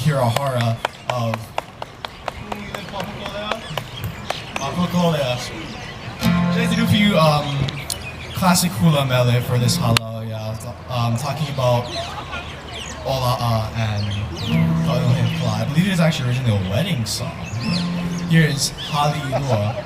Hirahara of Papakolea. I'd like to do a few classic hula mele for this hala. Yeah, talking about Ola'a and I believe it is actually originally a wedding song. Here is Haliʻilua.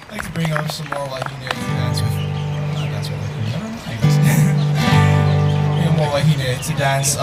I'd like to bring up some more wahine to dance with. Not dance with wahine, never mind. Bring more wahine to dance.